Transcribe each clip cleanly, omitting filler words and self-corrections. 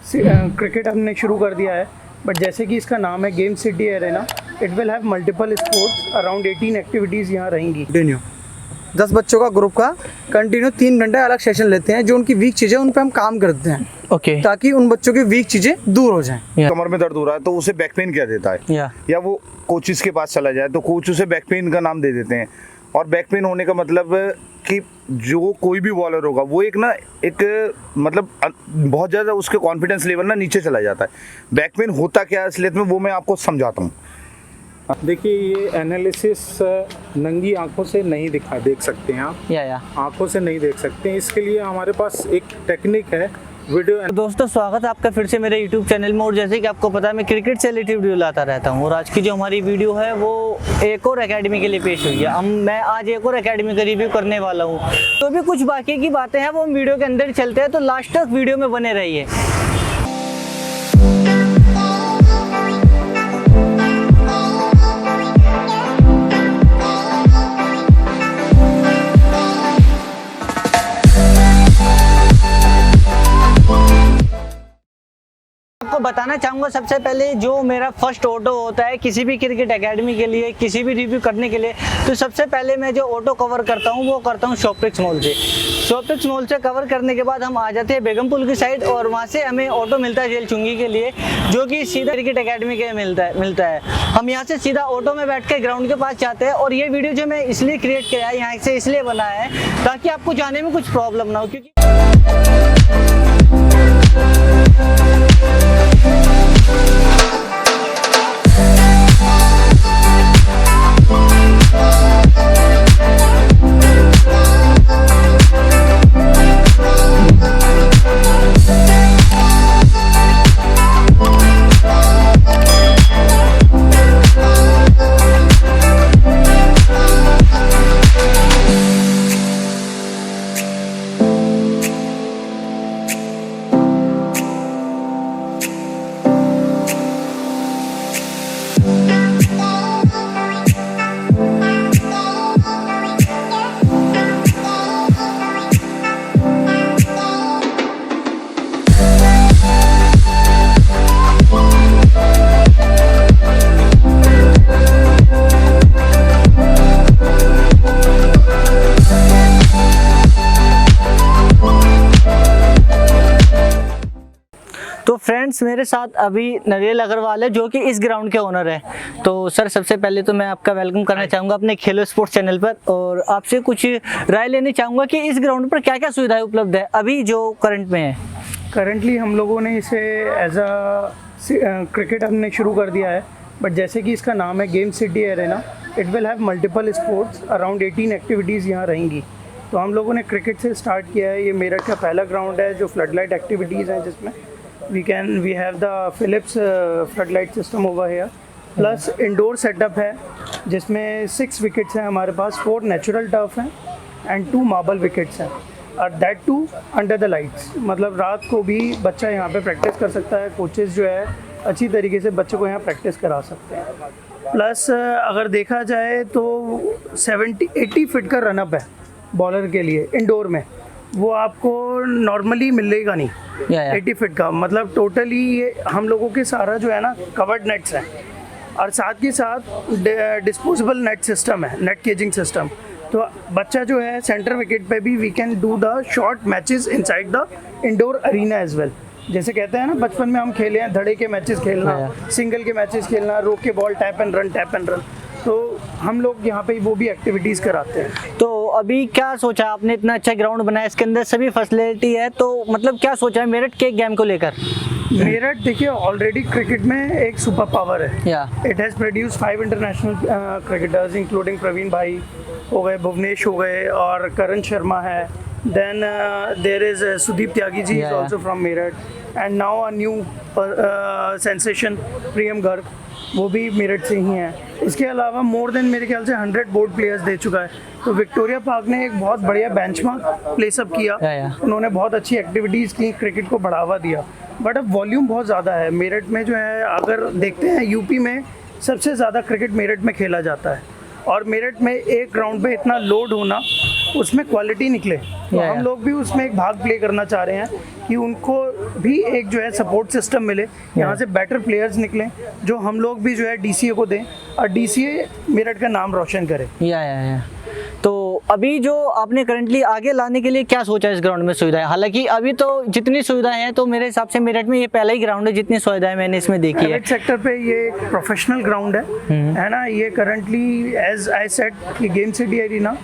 Cricket हमने शुरू कर दिया है, बट जैसे कि इसका नाम है game city arena, it will have multiple sports, around 18 activities यहाँ रहेंगी। कंटिन्यू 10 बच्चों का ग्रुप का कंटिन्यू 3 घंटे अलग सेशन लेते हैं। जो उनकी वीक चीज़ें उन पे हम काम करते हैं, ओके, ताकि उन बच्चों की वीक चीज़ें दूर हो जाएं। कमर में दर्द हो रहा है तो उसे बैक पेन क्या देता है, या वो कोचिस के पास चला जाए तो कोच उसे बैक पेन का नाम दे देते हैं। और बैक पेन होने का मतलब कि जो कोई भी बॉलर होगा वो एक मतलब बहुत ज़्यादा उसके कॉन्फिडेंस लेवल ना नीचे चला जाता है। बैक पेन होता क्या है असलियत में, वो मैं आपको समझाता हूँ। देखिए, ये एनालिसिस नंगी आंखों से नहीं देख सकते हैं आप, या आंखों से नहीं देख सकते हैं। इसके लिए हमारे पास एक टेक्निक है, वीडियो। दोस्तों, स्वागत है आपका फिर से मेरे YouTube चैनल में। और जैसे कि आपको पता है, मैं क्रिकेट से रिलेटेड वीडियो लाता रहता हूं, और आज की जो हमारी वीडियो है वो एक और एकेडमी के लिए पेश हुई है। मैं आज एक और एकेडमी का रिव्यू करने वाला हूं। तो भी कुछ बाकी की बातें हैं वो हम वीडियो के अंदर चलते हैं, तो लास्ट तक वीडियो में बने रहिए। आपको बताना चाहूँगा, सबसे पहले जो मेरा फर्स्ट ऑटो होता है किसी भी क्रिकेट एकेडमी के लिए, किसी भी रिव्यू करने के लिए, तो सबसे पहले मैं जो ऑटो कवर करता हूँ वो करता हूँ शॉपिक्स मॉल से। शॉपिक्स मॉल से कवर करने के बाद हम आ जाते हैं बेगमपुल की साइड, और वहाँ से हमें ऑटो मिलता है जेल चुंगी के लिए, जो कि सीधा क्रिकेट एकेडमी के मिलता है। हम यहाँ से सीधा ऑटो में बैठ के ग्राउंड के पास जाते हैं। और ये वीडियो जो मैं इसलिए क्रिएट किया है, यहाँ से इसलिए बनाया है ताकि आपको जाने में कुछ प्रॉब्लम ना हो, क्योंकि तो फ्रेंड्स, मेरे साथ अभी नरेल अग्रवाल है, जो कि इस ग्राउंड के ओनर है। तो सर, सबसे पहले तो मैं आपका वेलकम करना चाहूँगा अपने खेलो स्पोर्ट्स चैनल पर, और आपसे कुछ राय लेनी चाहूँगा कि इस ग्राउंड पर क्या क्या सुविधाएं उपलब्ध है अभी जो करंट में है। करंटली हम लोगों ने इसे एज क्रिकेट हमने शुरू कर दिया है, बट जैसे कि इसका नाम है game city arena, it will have multiple sports, around 18 activities यहाँ रहेंगी। तो हम लोगों ने क्रिकेट से स्टार्ट किया है। ये मेरठ का पहला ग्राउंड है जो फ्लडलाइट एक्टिविटीज़ हैं, जिसमें we have the Philips floodlight system over here, plus indoor setup है जिसमें 6 विकेट्स हैं हमारे पास, 4 नेचुरल टर्फ हैं एंड 2 मार्बल विकेट्स हैं, और that too under the lights. मतलब रात को भी बच्चा यहाँ पे प्रैक्टिस कर सकता है। कोचेस जो है अच्छी तरीके से बच्चों को यहाँ प्रैक्टिस करा सकते हैं। प्लस अगर देखा जाए तो 70-80 फीट का रनअप है बॉलर के लिए इंडोर में, वो आपको नॉर्मली मिलेगा नहीं। 80 फीट का मतलब टोटली ये हम लोगों के सारा जो है ना कवर्ड नेट्स हैं, और साथ के साथ डिस्पोजेबल नेट सिस्टम है, नेट केजिंग सिस्टम। तो बच्चा जो है सेंटर विकेट पे भी we can do the short matches inside the indoor arena as well. जैसे कहते हैं ना, बचपन में हम खेले हैं धड़े के मैचेस खेलना, सिंगल के मैचेस खेलना, रोक के बॉल टैप एंड रन, तो हम लोग यहाँ पे वो भी एक्टिविटीज़ कराते हैं। तो अभी क्या सोचा आपने, इतना अच्छा ग्राउंड बनाया, इसके अंदर सभी फैसिलिटी है, तो मतलब क्या सोचा है मेरठ के गेम को लेकर? मेरठ देखिए ऑलरेडी क्रिकेट में एक सुपर पावर है। It has produce 5 international cricketers including Praveen भाई हो गए, भुवनेश हो गए, और करण शर्मा है। Then there is Sudeep Tyagi ji is also from Meerut, and now a new sensation Priyam Garg, वो भी मेरठ से ही हैं। इसके अलावा मोर देन मेरे ख्याल से 100 बोर्ड प्लेयर्स दे चुका है। तो विक्टोरिया पार्क ने एक बहुत बढ़िया बेंचमार्क प्लेसअप किया, उन्होंने बहुत अच्छी एक्टिविटीज़ की, क्रिकेट को बढ़ावा दिया। बट अब वॉल्यूम बहुत ज़्यादा है मेरठ में जो है। अगर देखते हैं यूपी में सबसे ज़्यादा क्रिकेट मेरठ में खेला जाता है, और मेरठ में एक ग्राउंड पे इतना लोड होना उसमें क्वालिटी निकले। तो या। हम लोग भी उसमें एक भाग प्ले करना चाह रहे हैं कि उनको भी एक जो है सपोर्ट सिस्टम मिले, यहाँ से बेटर प्लेयर्स निकलें जो हम लोग भी जो है DCA को दें और DCA मेरठ का नाम रोशन करे। या। तो अभी जो आपने करंटली आगे लाने के लिए क्या सोचा है इस ग्राउंड में सुविधाएं? हालांकि अभी तो जितनी सुविधाएं हैं तो मेरे हिसाब से मेरठ में ये पहला ही ग्राउंड है जितनी सुविधाएं मैंने इसमें देखी है। प्राइवेट सेक्टर पे ये एक प्रोफेशनल ग्राउंड है ना। ये करंटली एज आई सेड कि गेम सिटी एरिना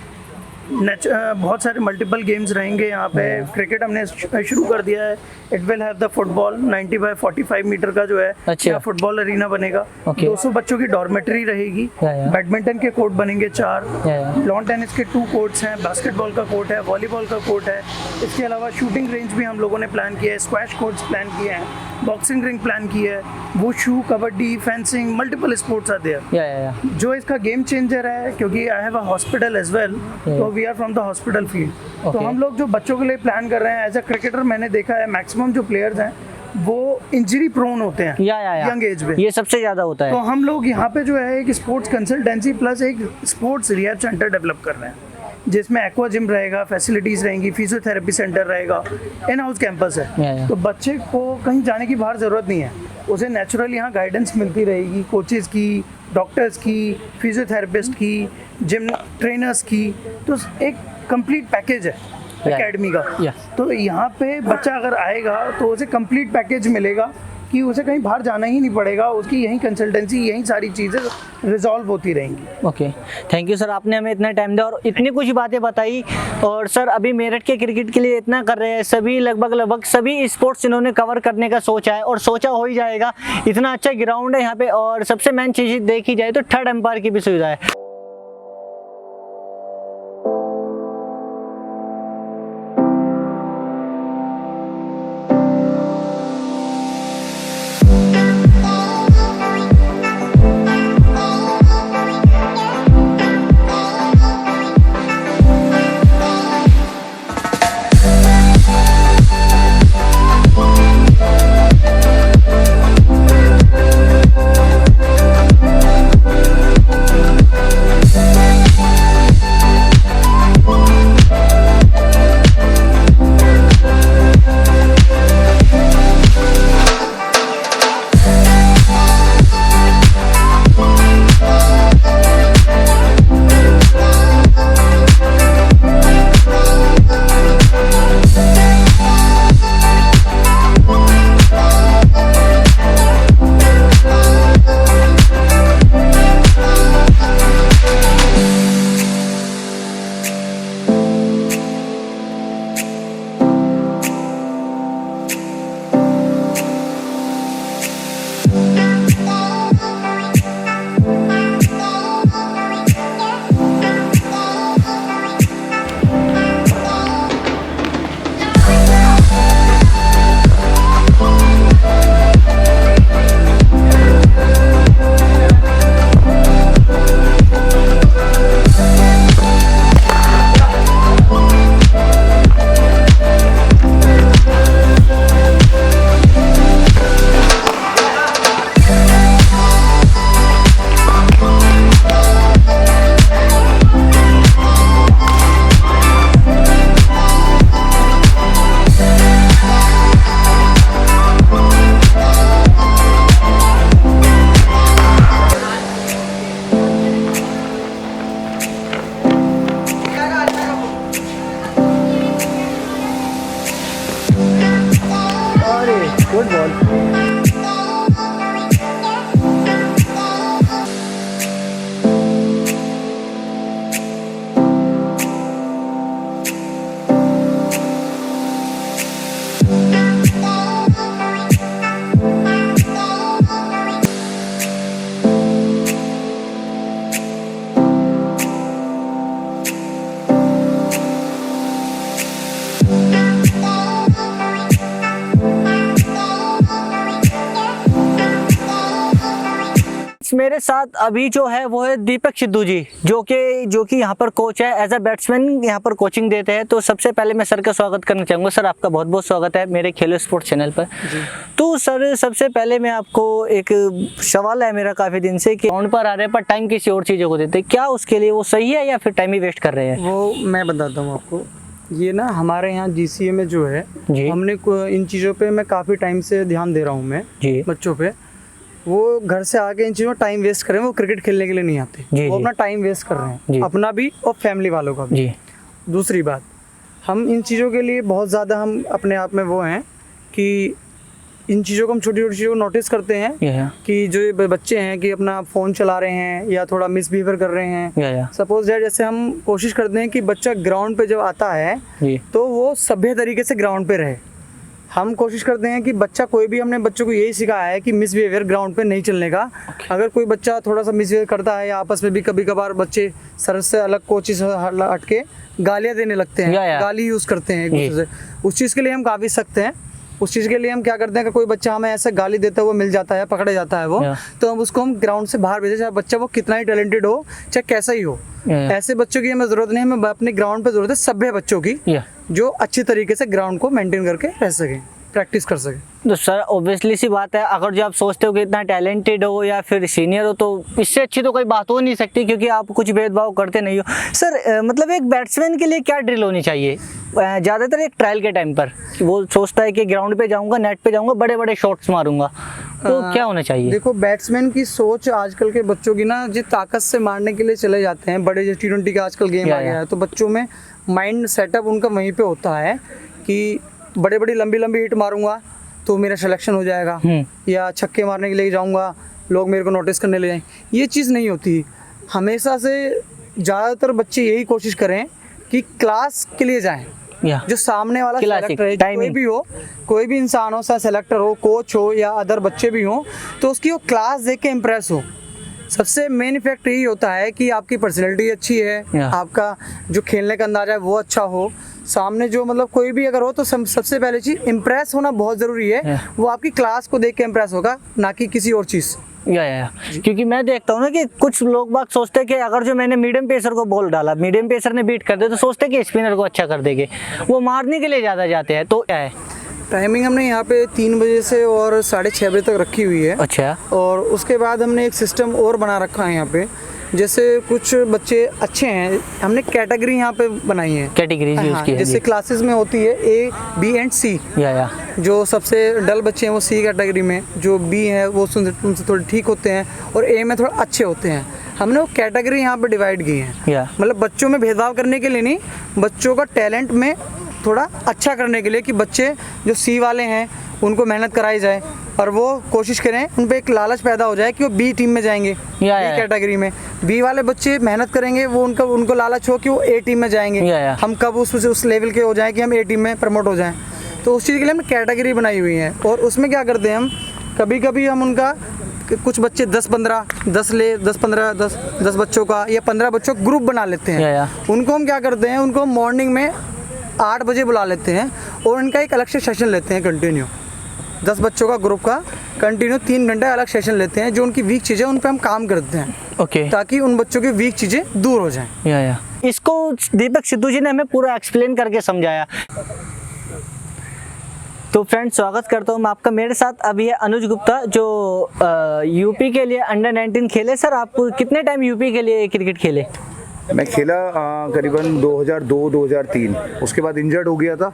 बहुत सारे मल्टीपल गेम्स रहेंगे यहाँ पे। क्रिकेट हमने शुरू कर दिया है। It will have the football 90 by 45 metre का जो है अच्छा। फुटबॉल अरीना बनेगा। Okay. 200 बच्चों की डॉर्मेटरी रहेगी। या। बैडमिंटन के कोर्ट बनेंगे 4। या। लॉन टेनिस के 2 कोर्ट्स हैं। बास्केटबॉल का कोर्ट है, वॉलीबॉल का कोर्ट है। इसके अलावा शूटिंग रेंज भी हम लोगों ने प्लान किया है, स्क्वैश कोर्ट्स प्लान किए हैं, बॉक्सिंग रिंग प्लान की है, wushu, kabaddi, fencing, multiple sports are there. Yeah. जो इसका गेम चेंजर है, क्योंकि I have a hospital as well, तो we are from the hospital field. तो Okay. हम लोग जो बच्चों के लिए प्लान कर रहे हैं, एज अ क्रिकेटर मैंने देखा है मैक्सिमम जो प्लेयर्स हैं वो इंजरी प्रोन होते हैं या। यंग एज में। ये सबसे ज्यादा होता तो है। हम लोग यहाँ पे जो है एक स्पोर्ट्स कंसल्टेंसी प्लस एक स्पोर्ट्स रिहैब सेंटर डेवलप कर रहे हैं जिसमें एक्वा जिम रहेगा, फैसिलिटीज़ रहेंगी, फिजियोथेरेपी सेंटर रहेगा, इन हाउस कैंपस है। या। तो बच्चे को कहीं जाने की बाहर ज़रूरत नहीं है, उसे नेचुरल यहाँ गाइडेंस मिलती रहेगी, कोचेज़ की, डॉक्टर्स की, फिजियोथेरेपिस्ट की, जिम ट्रेनर्स की। तो एक कंप्लीट पैकेज है एकेडमी का। या। तो यहाँ पे बच्चा अगर आएगा तो उसे कंप्लीट पैकेज मिलेगा कि उसे कहीं बाहर जाना ही नहीं पड़ेगा, उसकी यहीं कंसल्टेंसी, यहीं सारी चीज़ें रिजॉल्व होती रहेंगी। ओके, थैंक यू सर, आपने हमें इतना टाइम दिया और इतनी कुछ बातें बताई। और सर अभी मेरठ के क्रिकेट के लिए इतना कर रहे हैं, सभी लगभग सभी स्पोर्ट्स इन्होंने कवर करने का सोचा है और सोचा हो ही जाएगा। इतना अच्छा ग्राउंड है यहाँ पे और सबसे मेन चीज़ देखी जाए तो थर्ड एम्पायर की भी सुविधा है। फ्रेंड्स मेरे साथ अभी जो है वो है दीपक सिद्धू जी, जो कि यहाँ पर कोच है, एज अ बैट्समैन यहाँ पर कोचिंग देते हैं। तो सबसे पहले मैं सर का स्वागत करना चाहूँगा। सर आपका बहुत बहुत स्वागत है मेरे खेलो स्पोर्ट्स चैनल पर। तो सर सबसे पहले मैं आपको एक सवाल है मेरा काफ़ी दिन से कि ग्राउंड पर आ रहे हैं पर टाइम किसी और चीज़ों को देते हैं, क्या उसके लिए वो सही है या फिर टाइम ही वेस्ट कर रहे हैं? वो मैं बताता हूँ आपको। ये ना हमारे यहाँ GCA में जो है जी। हमने इन चीज़ों पे मैं काफ़ी टाइम से ध्यान दे रहा हूँ मैं जी। बच्चों पे। वो घर से आके इन चीज़ों में टाइम वेस्ट कर रहे हैं, वो क्रिकेट खेलने के लिए नहीं आते, जी, वो जी। अपना टाइम वेस्ट कर रहे जी। हैं, अपना भी और फैमिली वालों का भी। जी। दूसरी बात, हम इन चीज़ों के लिए बहुत ज़्यादा हम अपने आप में वो हैं कि इन चीज़ों को हम छोटी छोटी चीज़ों को नोटिस करते हैं कि जो ये बच्चे हैं कि अपना फ़ोन चला रहे हैं या थोड़ा मिसबिहेवियर कर रहे हैं। सपोज दैट जैसे हम कोशिश करते हैं कि बच्चा ग्राउंड पे जब आता है तो वो सभ्य तरीके से ग्राउंड पे रहे। हम कोशिश करते हैं कि बच्चा कोई भी, हमने बच्चों को यही सिखाया है कि मिसबिहेवियर ग्राउंड पे नहीं चलने का। अगर कोई बच्चा थोड़ा सा मिसबिहेवियर करता है या आपस में भी कभी कभार बच्चे सर से अलग कोचिज हट के गालियाँ देने लगते हैं, गाली यूज़ करते हैं एक दूसरे से, उस चीज़ के लिए हम काफ़ी सख्त हैं। उस चीज़ के लिए हम क्या करते हैं कि कोई बच्चा हमें ऐसा गाली देता है, वो मिल जाता है, पकड़ा जाता है वो, तो हम उसको हम ग्राउंड से बाहर भेजें, चाहे बच्चा वो कितना ही टैलेंटेड हो, चाहे कैसा ही हो। ऐसे बच्चों की हमें ज़रूरत नहीं है, हमें अपने ग्राउंड पे ज़रूरत है सभ्य बच्चों की, जो अच्छी तरीके से ग्राउंड को मेंटेन करके रह सकें, प्रैक्टिस कर सकें। तो सर ऑब्वियसली सी बात है, अगर जो आप सोचते हो कि इतना टैलेंटेड हो या फिर सीनियर हो तो इससे अच्छी तो कोई बात हो नहीं सकती, क्योंकि आप कुछ भेदभाव करते नहीं हो। सर मतलब एक बैट्समैन के लिए क्या ड्रिल होनी चाहिए? ज़्यादातर एक ट्रायल के टाइम पर वो सोचता है कि ग्राउंड पे जाऊंगा, नेट पे जाऊंगा, बड़े बड़े शॉट्स मारूंगा, तो क्या होना चाहिए? देखो बैट्समैन की सोच आजकल के बच्चों की ना, जो ताकत से मारने के लिए चले जाते हैं, बड़े जो T20 का आजकल गेम आ गया है, तो बच्चों में माइंड सेटअप उनका वहीं पे होता है कि बड़े बड़ी लंबी लंबी हिट मारूंगा तो मेरा सिलेक्शन हो जाएगा, या छक्के मारने के लिए जाऊंगा लोग मेरे को नोटिस करने ले जाएंगे। ये चीज़ नहीं होती। हमेशा से ज़्यादातर बच्चे यही कोशिश करें कि क्लास के लिए जाएं, जो सामने वाला सेलेक्टर है, कोई भी हो, कोई भी इंसान हो, चाहे सेलेक्टर हो, कोच हो या अदर बच्चे भी हों, तो उसकी वो क्लास देख के इम्प्रेस हो। सबसे मेन इफेक्ट यही होता है कि आपकी पर्सनैलिटी अच्छी है, आपका जो खेलने का अंदाजा है वो अच्छा हो, सामने जो मतलब कोई भी अगर हो तो सबसे पहले चीज़ इम्प्रेस होना बहुत ज़रूरी है। वो आपकी क्लास को देख के इम्प्रेस होगा, ना कि किसी और चीज़। क्योंकि मैं देखता हूँ ना कि कुछ लोग बात सोचते हैं कि अगर जो मैंने मीडियम पेसर को बॉल डाला, मीडियम पेसर ने बीट कर दे, तो सोचते हैं कि स्पिनर को अच्छा कर देंगे, वो मारने के लिए ज़्यादा जाते हैं। तो क्या है टाइमिंग? हमने यहाँ पे 3 बजे से और 6:30 बजे तक रखी हुई है। अच्छा। और उसके बाद हमने एक सिस्टम और बना रखा है यहाँ पे, जैसे कुछ बच्चे अच्छे हैं, हमने कैटेगरी यहाँ पे बनाई है, कैटेगरीज यूज की है, जैसे क्लासेस में होती है A, B एंड C। जो सबसे डल बच्चे हैं वो C कैटेगरी में, जो B है वो उनसे थोड़े ठीक होते हैं, और A में थोड़ा अच्छे होते हैं। हमने वो कैटेगरी यहाँ पे डिवाइड की है, मतलब बच्चों में भेदभाव करने के लिए नहीं, बच्चों का टैलेंट में थोड़ा अच्छा करने के लिए, कि बच्चे जो C वाले हैं उनको मेहनत कराई जाए और वो कोशिश करें, उन पे एक लालच पैदा हो जाए कि वो B टीम में जाएंगे, B कैटेगरी में। B वाले बच्चे मेहनत करेंगे, वो उनको लालच हो कि वो A टीम में जाएंगे, हम कब उस लेवल के हो जाएं कि हम A टीम में प्रमोट हो जाएं। तो उस चीज़ के लिए हमने कैटेगरी बनाई हुई है। और उसमें क्या करते हैं हम, कभी कभी हम उनका कुछ बच्चे 10-15 10 बच्चों का या 15 बच्चों का ग्रुप बना लेते हैं। उनको हम क्या करते हैं, उनको मॉर्निंग में 8 बजे बुला लेते हैं और उनका एक अलग से सेशन लेते हैं कंटिन्यू। 10 बच्चों का ग्रुप का कंटिन्यू 3 घंटे अलग सेशन लेते हैं, जो उनकी वीक चीज़ें उन पर हम काम करते हैं, ताकि उन बच्चों की वीक चीज़ें दूर हो जाएं। इसको दीपक सिद्धू जी ने हमें पूरा एक्सप्लेन करके समझाया। तो फ्रेंड्स स्वागत करता हूँ मैं आपका। मेरे साथ अभी है अनुज गुप्ता, जो यूपी के लिए अंडर-19 खेले। सर आप कितने टाइम यूपी के लिए क्रिकेट खेले? मैं खेला करीबन 2002-2003, उसके बाद इंजर्ड हो गया था।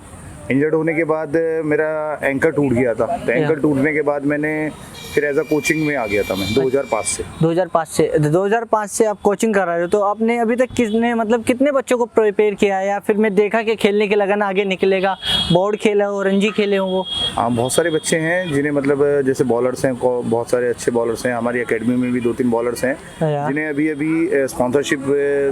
इंजर्ड होने के बाद मेरा एंकर टूट गया था, तो एंकर टूटने के बाद मैंने फिर एज अ कोचिंग में आ गया था मैं 2005 से। 2005 से आप कोचिंग कर रहे हो, तो आपने अभी तक कितने बच्चों को प्रिपेयर किया है, या फिर मैं देखा कि खेलने के लगन आगे निकलेगा, बोर्ड खेला हो, रणजी खेले हो वो? हाँ, बहुत सारे बच्चे हैं जिन्हें मतलब जैसे बॉलर्स हैं, बहुत सारे अच्छे बॉलर्स हैं हमारी एकेडमी में भी, 2-3 बॉलर्स हैं जिन्हें अभी स्पॉन्सरशिप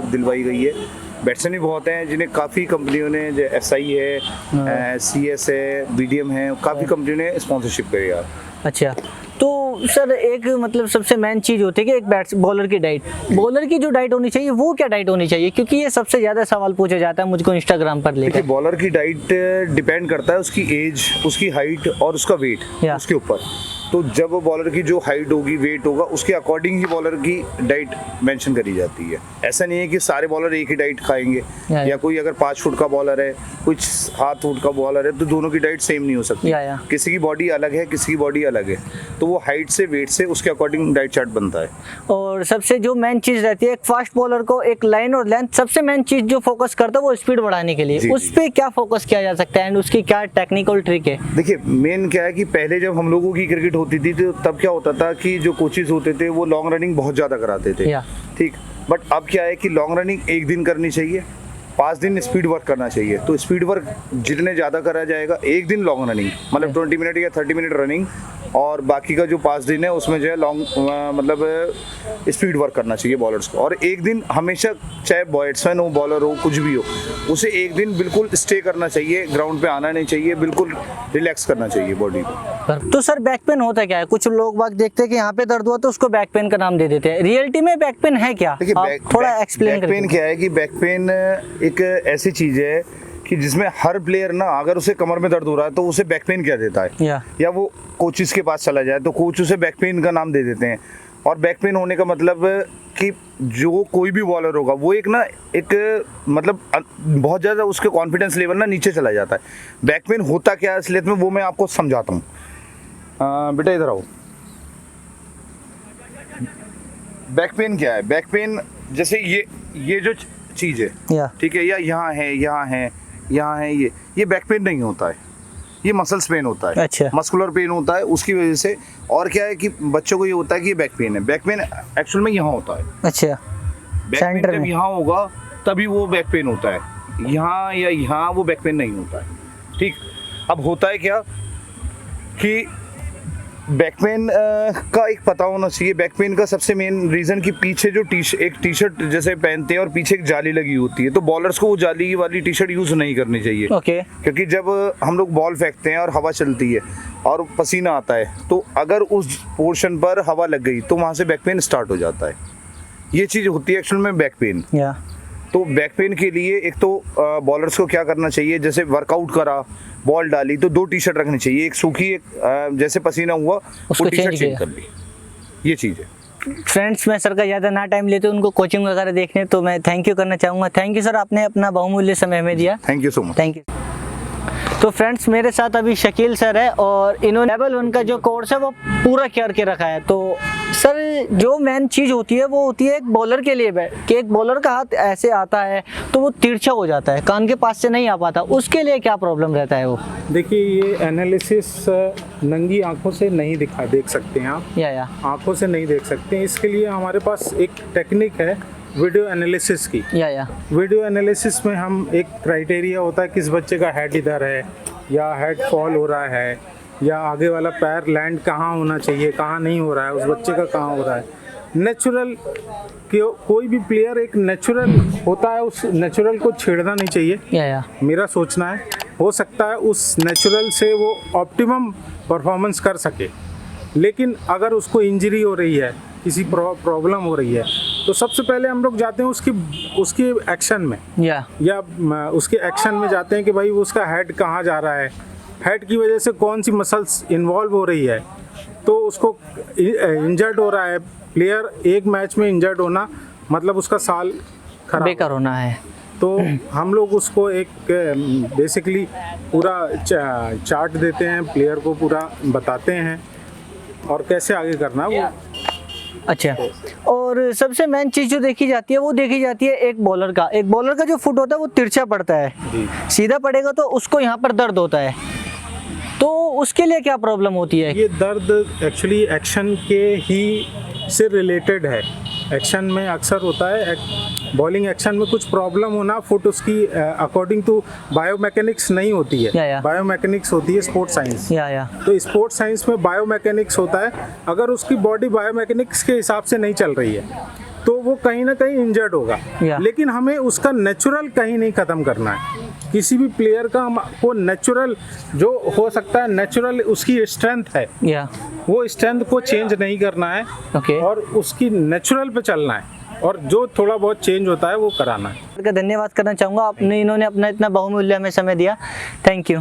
दिलवाई गई है। बैट्समैन भी बहुत हैं जिन्हें काफ़ी कंपनियों ने, SI है, CS है, BDM है, काफ़ी कंपनियों ने स्पॉन्सरशिप करी यार। अच्छा, तो सर एक मतलब सबसे मेन चीज़ होती है कि एक बॉलर की डाइट, बॉलर की जो डाइट होनी चाहिए वो क्या डाइट होनी चाहिए? क्योंकि ये सबसे ज़्यादा सवाल पूछा जाता है मुझको इंस्टाग्राम पर लेकर। देखिए बॉलर की डाइट डिपेंड करता है उसकी एज, उसकी हाइट और उसका वेट, उसके ऊपर। तो जब बॉलर की जो हाइट होगी, वेट होगा, उसके अकॉर्डिंग ही बॉलर की डाइट मेंशन करी जाती है। ऐसा नहीं है कि सारे बॉलर एक ही डाइट खाएंगे, या कोई अगर 5 फुट का बॉलर है, कुछ 7 फुट का बॉलर है, तो दोनों की डाइट सेम नहीं हो सकती। किसी की बॉडी अलग है, किसी की बॉडी अलग है, तो वो हाइट से, वेट से, उसके अकॉर्डिंग डाइट चार्ट बनता है। और सबसे जो मेन चीज रहती है एक फास्ट बॉलर को, एक लाइन और लेंथ, सबसे मेन चीज जो फोकस करता है वो स्पीड बढ़ाने के लिए, उस पे क्या फोकस किया जा सकता है एंड उसकी क्या टेक्निकल ट्रिक है? देखिए, मेन क्या है कि पहले जब हम लोगों की क्रिकेट होती थी तो तब क्या होता था कि जो कोचेस होते थे वो लॉन्ग रनिंग बहुत ज़्यादा कराते थे, ठीक। बट अब क्या है कि लॉन्ग रनिंग एक दिन करनी चाहिए, 5 दिन स्पीड वर्क करना चाहिए। तो स्पीड वर्क जितने ज़्यादा करा जाएगा, एक दिन लॉन्ग रनिंग मतलब 20 मिनट या 30 मिनट रनिंग, और बाकी का जो 5 दिन है उसमें जो है लॉन्ग मतलब स्पीड वर्क करना चाहिए बॉलर्स को। और एक दिन हमेशा, चाहे बैट्समैन हो, बॉलर हो, कुछ भी हो, उसे एक दिन बिल्कुल स्टे करना चाहिए, ग्राउंड पे आना नहीं चाहिए, बिल्कुल रिलैक्स करना चाहिए बॉडी को। तो सर बैक पेन होता क्या है? कुछ लोग बाग देखते हैं कि यहाँ पे दर्द हुआ तो उसको बैक पेन का नाम दे देते हैं, रियलिटी में बैक पेन है क्या? थोड़ा एक्सप्लेन करें। बैक पेन क्या है कि बैक पेन एक ऐसी चीज़ है कि जिसमें हर प्लेयर ना, अगर उसे कमर में दर्द हो रहा है तो उसे बैक पेन कह देता है, या वो कोचेस के पास चला जाए तो कोच उसे बैक पेन का नाम दे देते हैं। और बैक पेन होने का मतलब कि जो कोई भी बॉलर होगा वो एक मतलब बहुत ज़्यादा उसके कॉन्फिडेंस लेवल ना नीचे चला जाता है। बैक पेन होता क्या है असलियत में, वो मैं आपको समझाता हूँ। बेटा इधर आओ। बैक पेन क्या है? बैक पेन जैसे ये जो चीज़ है, ठीक है, या यहाँ है, यहाँ है, यहाँ है, ये बैक पेन नहीं होता है, ये मसल्स पेन होता है। अच्छा। मस्कुलर पेन होता है उसकी वजह से। और क्या है कि बच्चों को ये होता है कि ये बैक पेन है। बैक पेन एक्चुअल में यहाँ होता है। अच्छा। बैक पेन जब यहाँ होगा तभी वो बैक पेन होता है, यहाँ या यहाँ वो बैक पेन नहीं होता है, ठीक। अब होता है क्या कि बैक पेन का एक पता होना चाहिए। बैक पेन का सबसे मेन रीज़न कि पीछे जो एक टी शर्ट जैसे पहनते हैं और पीछे एक जाली लगी होती है, तो बॉलर्स को वो जाली वाली टी शर्ट यूज़ नहीं करनी चाहिए। क्योंकि जब हम लोग बॉल फेंकते हैं और हवा चलती है और पसीना आता है, तो अगर उस पोर्शन पर हवा लग गई तो वहाँ से बैक पेन स्टार्ट हो जाता है। ये चीज़ होती है एक्चुअल में बैक पेन। तो बैक पेन के लिए एक तो बॉलर्स को क्या करना चाहिए, जैसे वर्कआउट करा, बॉल डाली, तो 2 टी शर्ट रखनी चाहिए, एक सूखी, एक जैसे पसीना हुआ वो टी शर्ट चेंज कर ली। ये चीज़ है। फ्रेंड्स, मैं सर का ज़्यादा ना टाइम लेते उनको कोचिंग वगैरह देखने, तो मैं थैंक यू करना चाहूँगा। थैंक यू सर, आपने अपना बहुमूल्य समय हमें दिया। Thank you so much. Thank you. तो फ्रेंड्स, मेरे साथ अभी शकील सर है और इन्होंने लेवल 1 का जो कोर्स है वो पूरा करके रखा है। तो सर, जो मेन चीज़ होती है वो होती है एक बॉलर के लिए कि एक बॉलर का हाथ ऐसे आता है तो वो तिरछा हो जाता है, कान के पास से नहीं आ पाता, उसके लिए क्या प्रॉब्लम रहता है वो? देखिए, ये एनालिसिस नंगी आंखों से नहीं देख सकते हैं आप, या आंखों से नहीं देख सकते हैं। इसके लिए हमारे पास एक टेक्निक है वीडियो एनालिसिस की। या वीडियो एनालिसिस में हम एक क्राइटेरिया होता है, किस बच्चे का हेड इधर है, या हेड फॉल हो रहा है, या आगे वाला पैर लैंड कहाँ होना चाहिए, कहाँ नहीं हो रहा है, उस बच्चे का कहाँ हो रहा है। नेचुरल, कोई भी प्लेयर एक नेचुरल होता है, उस नेचुरल को छेड़ना नहीं चाहिए। या मेरा सोचना है, हो सकता है उस नेचुरल से वो ऑप्टिमम परफॉर्मेंस कर सके, लेकिन अगर उसको इंजरी हो रही है, किसी प्रॉब्लम हो रही है, तो सबसे पहले हम लोग जाते हैं उसकी एक्शन में, या उसके एक्शन में जाते हैं कि भाई उसका हेड कहाँ जा रहा है, हेड की वजह से कौन सी मसल्स इन्वॉल्व हो रही है। तो उसको इंजर्ड हो रहा है प्लेयर, एक मैच में इंजर्ड होना मतलब उसका साल खराब बेकार होना है। तो हम लोग उसको एक बेसिकली पूरा चार्ट देते हैं, प्लेयर को पूरा बताते हैं और कैसे आगे करना वो। अच्छा, और सबसे मेन चीज़ जो देखी जाती है वो देखी जाती है एक बॉलर का जो फुट होता है वो तिरछा पड़ता है, सीधा पड़ेगा तो उसको यहाँ पर दर्द होता है, तो उसके लिए क्या प्रॉब्लम होती है? ये दर्द एक्चुअली एक्शन के ही से रिलेटेड है। एक्शन में अक्सर होता है, बॉलिंग एक्शन में कुछ प्रॉब्लम होना, फुट उसकी अकॉर्डिंग टू बायोमैकेनिक्स नहीं होती है, बायोमैकेनिक्स होती है स्पोर्ट साइंस। तो स्पोर्ट साइंस में बायोमैकेनिक्स होता है, अगर उसकी बॉडी बायोमैकेनिक्स के हिसाब से नहीं चल रही है तो वो कहीं ना कहीं इंजर्ड होगा। लेकिन हमें उसका नेचुरल कहीं नहीं ख़त्म करना है। किसी भी प्लेयर का हमको नेचुरल जो हो सकता है, नेचुरल उसकी स्ट्रेंथ है, वो स्ट्रेंथ को चेंज नहीं करना है और उसकी नेचुरल पे चलना है, और जो थोड़ा बहुत चेंज होता है वो कराना है। धन्यवाद करना चाहूँगा, इन्होंने अपना इतना बहुमूल्य हमें समय दिया। Thank you.